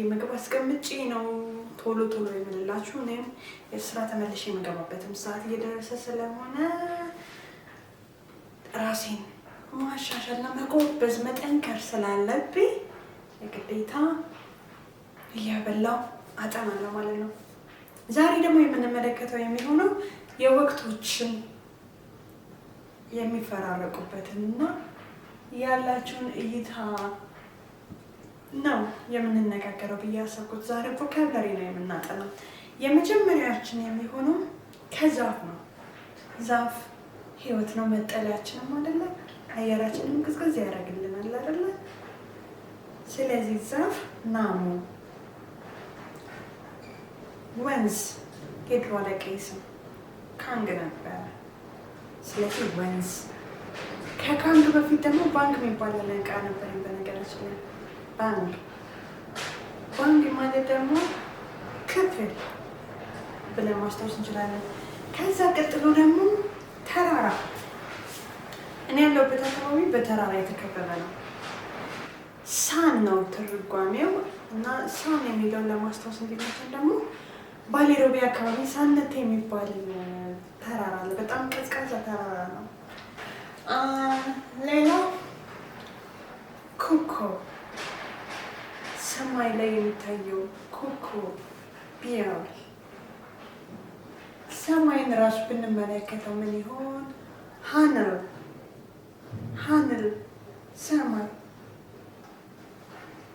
ምግብ አስቀምጬ ነው ቶሎ የምልላችሁ። እኔም የስራ ተመልሼ የምገባበትም ሰዓት እየደረሰ ስለሆነ ራሴን ማሻሻልና መጎበዝ መጠንከር ስላለብኝ የግዴታ እያበላው አጠናለሁ ማለት ነው። ዛሬ ደግሞ የምንመለከተው የሚሆነው የወቅቶችን የሚፈራረቁበትን እና ያላችሁን እይታ ነው የምንነጋገረው ብዬ ያሰብኩት። ዛሬ ቮካብላሪ ነው የምናጠናው። የመጀመሪያችን የሚሆነው ከዛፍ ነው። ዛፍ ህይወት ነው፣ መጠለያችንም አይደለ? አየራችንም ቅዝቅዝ ያደርግልናል አይደለ? ስለዚህ ዛፍ ናሙ። ወንዝ የድሮ አለቃዬ ስም ካንግ ነበረ። ስለዚህ ወንዝ። ከካንግ በፊት ደግሞ ባንክ የሚባል እቃ ነበር። በነገራችን ላይ ባንክ ማለት ደግሞ ክፍል ብለን ማስታወስ እንችላለን። ከዛ ቀጥሎ ደግሞ ተራራ። እኔ ያለሁበት አካባቢ በተራራ የተከበበ ነው። ሳን ነው ትርጓሜው እና ሳን የሚለውን ለማስታወስ እንዲመስል ደግሞ ባሌሮቤ አካባቢ ሳነቴ የሚባል ተራራ አለ። በጣም ቀዝቃዛ ተራራ ነው። ሌላው ኮከብ፣ ሰማይ ላይ የሚታየው ኮከብ ቢያው። ሰማይን ራሱ ብንመለከተው ምን ይሆን? ሀንል ሰማይ።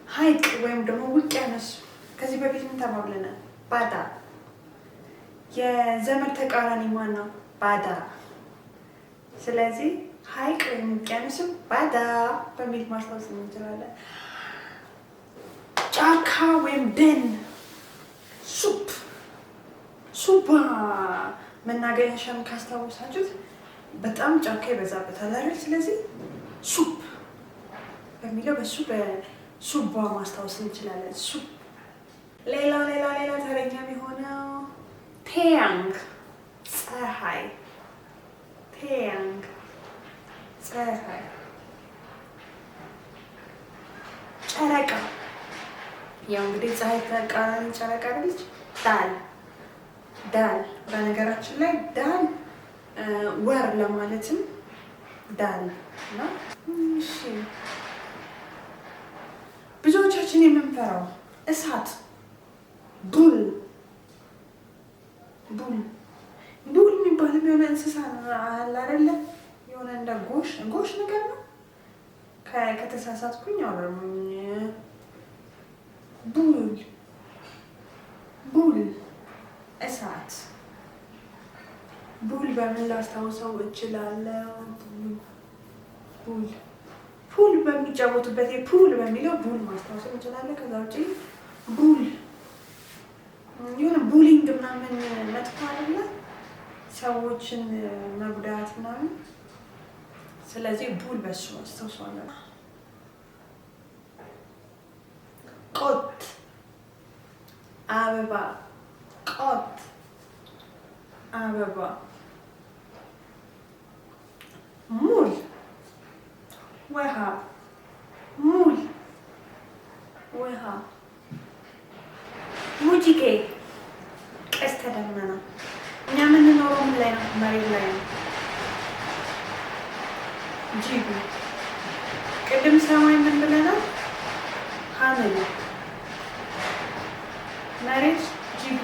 ሐይቅ ወይም ደግሞ ውቅያኖስ። ከዚህ በፊት ምን ተባብለናል? ባዳ። የዘመድ ተቃራኒ ማን ነው? ባዳ። ስለዚህ ሐይቅ ወይም ውቅያኖስም ባዳ በሚል ማስታወስ እንችላለን። ጫካ ወይም ደን፣ ሱባ መናገሻን ካስታወሳችሁት በጣም ጫካ ይበዛበታል አይደል? ስለዚህ ሱፕ በሚለው በሱ በሱባ ማስታወስ እንችላለን። ሱፕ። ሌላ ተረኛ የሆነው ቴያንግ፣ ፀሐይ። ቴያንግ ፀሐይ። ጨረቃ። ያው እንግዲህ ፀሐይ ተቃራኒ ጨረቃ አይደለች? ዳል። በነገራችን ላይ ዳል ወር ለማለትም ዳል ነው። እሺ፣ ብዙዎቻችን የምንፈራው እሳት ቡል የሚባል የሆነ እንስሳ አለ አይደለ? የሆነ እንደ ጎሽ ነገር ነው። ከተሳሳትኩኝ አውረሙኝ። ቡል እሳት። ቡል በምን ላስታውሰው እችላለሁ? ፑል በሚጫወቱበት ፑል በሚለው ቡል ማስታወስ እንችላለን። ከዛ ውጭ ቡል የሆነ ቡሊንግ ምናምን መጥፎ አይደለ? ሰዎችን መጉዳት ምናምን። ስለዚህ ቡል በሱ አስታውሰዋለሁ። ቆት አበባ። ሙል ውሃ። ሙጂጌ ቀስተ ደመና። እኛ የምንኖረው ምን ላይ ነው? መሬት ላይ ነው። ጂቡ። ቅድም ሰማይ ምን ብለናል? ሀመል። መሬት ጂቡ